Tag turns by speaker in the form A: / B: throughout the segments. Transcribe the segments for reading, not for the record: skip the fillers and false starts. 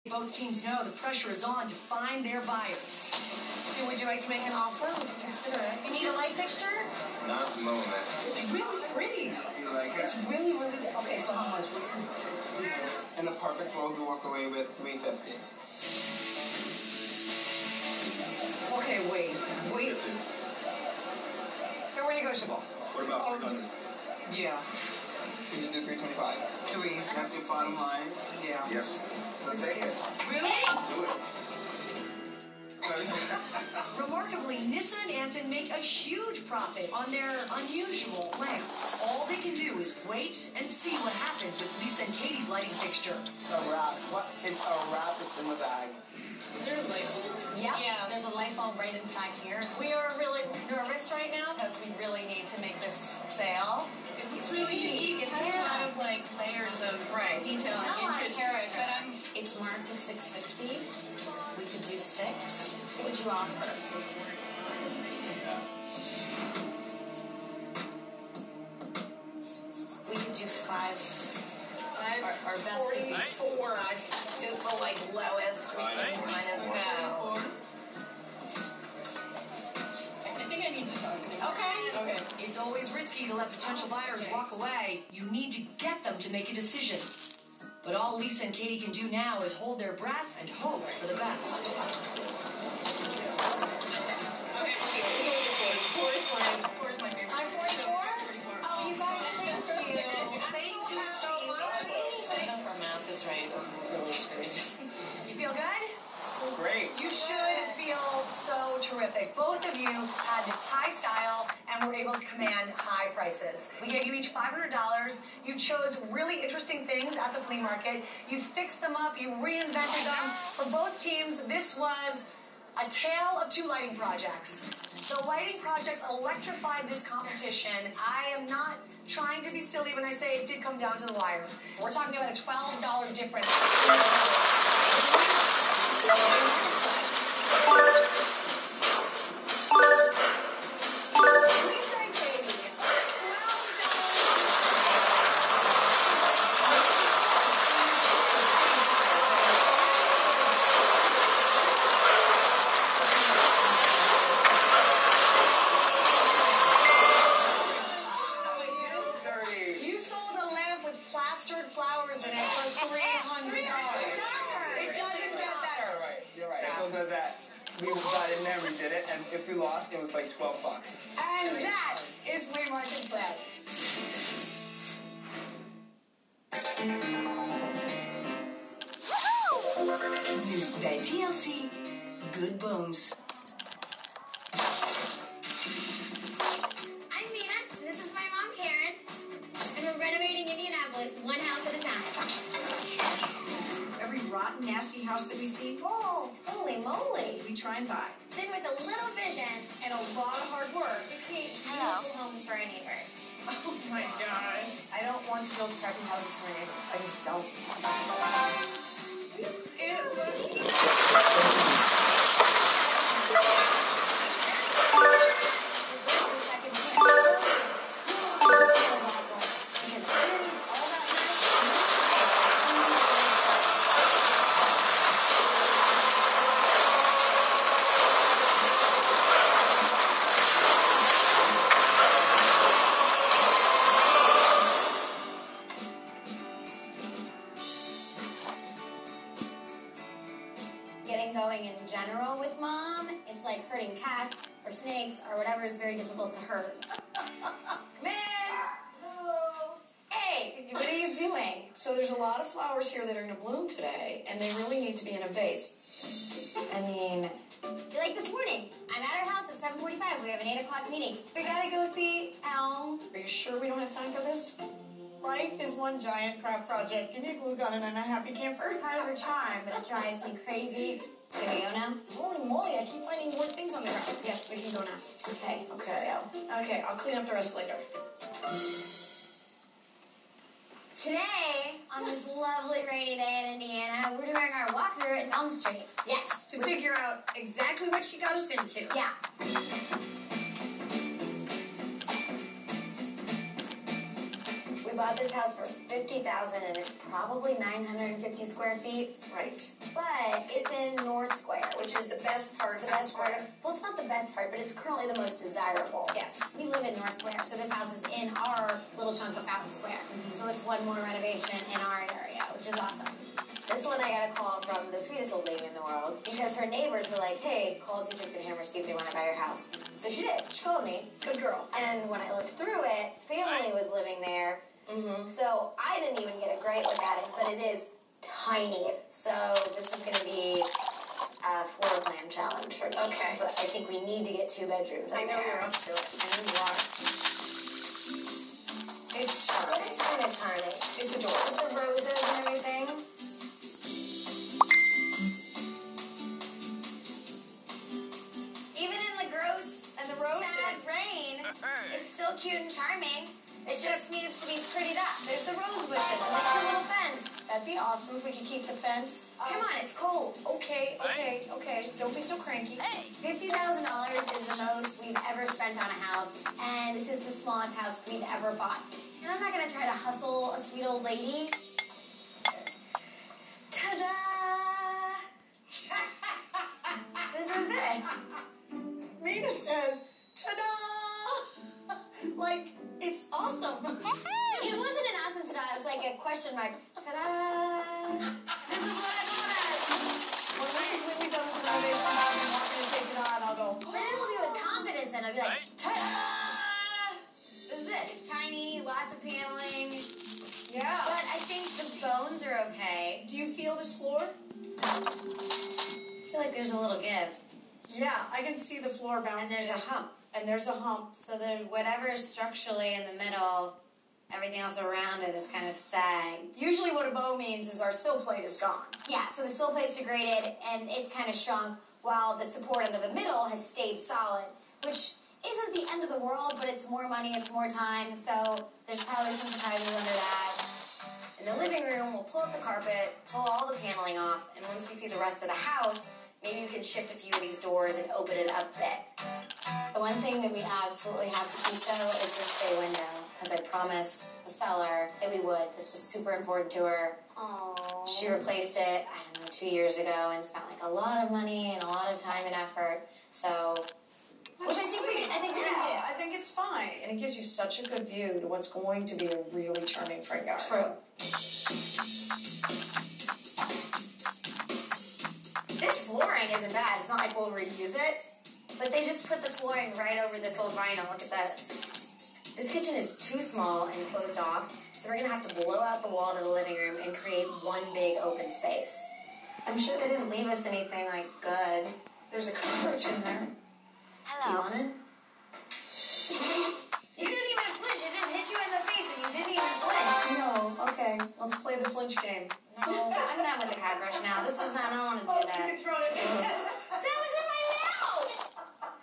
A: Both teams know the pressure is on to find their buyers.
B: Would you like to make an offer? We can consider it.
C: You need a light fixture?
D: Not at the moment.
A: It's really pretty.
D: You like it?
A: It's really, okay, so how much? What's the difference?
D: In the perfect world, we walk away with $350.
A: Okay, wait. Here, we're negotiable.
D: What about 300?
A: Yeah.
D: Can you do 325?
A: 3.
D: That's your bottom line?
A: Yeah.
D: Yes. Let's take it.
A: Really?
D: Let's do it.
A: Remarkably, Nissa and Anson make a huge profit on their unusual lamp. All they can do is wait and see what happens with Lisa and Katie's lighting fixture.
D: It's a wrap. What? It's a wrap. It's in the bag.
C: Is there a light bulb?
B: Yeah. There's a light bulb right inside here. We are really nervous right now because we really need to make this sale.
C: It's really unique. It has a lot of like layers of detail and interest to it. But
B: it's marked at $6.50. We could do 6. What would you offer? We could do 5. Our best would be 4. Is the like lowest we can kind of go.
C: I think I need to talk to him.
B: Okay.
A: It's always risky to let potential buyers walk away. You need to get them to make a decision. But all Lisa and Katie can do now is hold their breath and hope for the best.
C: Okay. 4 is fine. 4 is my favorite.
B: I'm 44? Oh, you guys, thank you. Thank you so much. Our math is right. We're really screwed. You feel good?
D: Great.
A: You should feel so terrific. Both of you had high style and were able to command high prices. We gave you each $500. You chose really interesting things at the flea market. You fixed them up. You reinvented them. For both teams, this was a tale of 2 lighting projects. The lighting projects electrified this competition. I am not trying to be silly when I say it did come down to the wire. We're talking about a $12 difference. You sold a lamp with plastered flowers in it for $300. It doesn't get better.
D: You're right. It goes with that. We got in there, we did it, and if we lost, it was like $12.
A: And that is Flea Market Bet. Bij TLC, good booms.
E: I'm Mina, and this is my mom, Karen, and we're renovating Indianapolis one house at a time.
A: Every rotten, nasty house that we see,
E: Oh, holy moly.
A: we try and buy.
E: Then with a little vision and a lot of hard work, we create beautiful homes for our neighbors.
B: Oh my gosh. I don't want to build crappy houses for my neighbors. I just don't.
E: Getting going in general with mom, it's like hurting cats or snakes or whatever is very difficult to hurt.
B: Man! Hello. Hey, what are you doing? So there's a lot of flowers here that are going to bloom today, and they really need to be in a vase. I mean,
E: Like this morning, I'm at our house at 7:45. We have an 8 o'clock meeting.
B: we gotta go see Elm. Are you sure we don't have time for this?
F: Life is one giant craft project. Give me a glue gun and I'm a happy camper.
E: It's part of her charm, but it drives me crazy. Can we go now?
B: Holy moly, I keep finding more things on the ground. Yes, we can go now. Okay, Okay, I'll clean up the rest later.
E: Today, on this lovely rainy day in Indiana, we're doing our walkthrough at Elm Street. Yes.
B: To figure out exactly what she got us into.
E: Yeah.
B: We
E: bought this house for $50,000 and it's probably 950 square feet.
B: Right.
E: But it's in North Square,
B: Which is the best part of
E: the
B: that
E: best part.
B: square.
E: Well, it's not the best part, but it's currently the most desirable.
B: Yes.
E: We live in North Square, so this house is in our little chunk of Fountain Square. So it's one more renovation in our area, which is awesome. This one I got a call from the sweetest old lady in the world because her neighbors were like, hey, call Two Chicks and Hammer, see if they want to buy your house. So she did. She called me.
B: Good girl.
E: And when I looked through it, family was living there. So I didn't even get a great look at it, but it is tiny. So this is going to be a floor plan challenge for me.
B: Okay.
E: So I think we need to get 2 bedrooms.
B: I know
E: in there.
B: you're up to it.
E: I know you are.
B: It's
E: But
B: charming.
E: it's kind of charming.
B: It's adorable.
E: With the roses and everything. Even in the gross,
B: And the
E: sad
B: roses.
E: rain, it's still cute and charming. It just needs to be prettied up. There's the rose bushes and the cute little fence.
B: That'd be awesome if we could keep the fence.
E: Come on, it's cold.
B: Okay. Don't be so cranky.
E: $50,000 is the most we've ever spent on a house, and this is the smallest house we've ever bought. And I'm not gonna try to hustle a sweet old lady. Ta-da! This is it.
F: Mina says, ta-da! Like, it's awesome.
E: It wasn't an awesome ta-da, it was like a question mark. Ta-da! This is what I wanted.
B: When we're completely done with the renovation, I'm not going to say ta-da, and I'll go,
E: But then it'll be with confidence, and I'll be like, ta-da! This is it. It's tiny, lots of paneling.
B: yeah.
E: But I think the bones are okay.
B: Do you feel this floor?
E: I feel like there's a little give.
F: Yeah, I can see the floor bouncing.
E: And there's a hump.
B: And there's a hump.
E: So that whatever's structurally in the middle, everything else around it is kind of sagged.
B: Usually what a bow means is our sill plate is gone.
E: Yeah, so the sill plate's degraded and it's kind of shrunk while the support under the middle has stayed solid, which isn't the end of the world, but it's more money, it's more time, so there's probably some surprises under that. In the living room, we'll pull up the carpet, pull all the paneling off, and once we see the rest of the house, maybe we can shift a few of these doors and open it up a bit. The one thing that we absolutely have to keep, though, is this bay window, because I promised the seller that we would. This was super important to her.
F: Aww.
E: She replaced it, I don't know, 2 years ago, and spent like a lot of money and a lot of time and effort. So, which I think we can do.
B: I think it's fine. And it gives you such a good view to what's going to be a really charming front yard.
E: True. This flooring isn't bad. It's not like we'll reuse it, but they just put the flooring right over this old vinyl. Look at this. This kitchen is too small and closed off, so we're gonna have to blow out the wall to the living room and create one big open space. I'm sure they didn't leave us anything like good.
B: There's a cockroach in there.
E: Do you want it? You didn't even flinch. It just hit you in the face and you didn't even flinch.
F: No, okay, let's play the flinch game.
E: No, I'm done with the cockroach now. This was not, I don't want to do that.
F: You can throw it in.
E: That was in my mouth!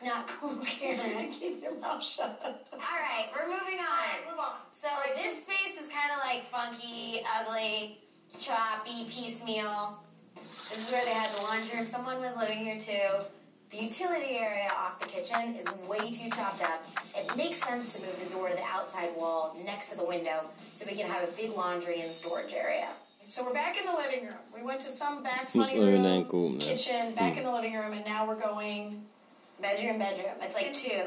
E: Not cool, Karen.
F: Keep your mouth shut.
E: Alright, we're moving on.
F: Move on.
E: So this space is kind of like funky, ugly, choppy, piecemeal. This is where they had the laundry room. Someone was living here too. The utility area off the kitchen is way too chopped up. It makes sense to move the door to the outside wall next to the window so we can have a big laundry and storage area.
B: So we're back in the living room. We went to some back
G: Just
B: funny
G: living
B: room,
G: that cool, man.
B: kitchen, back in the living room, and now we're going...
E: Bedroom. It's like 2.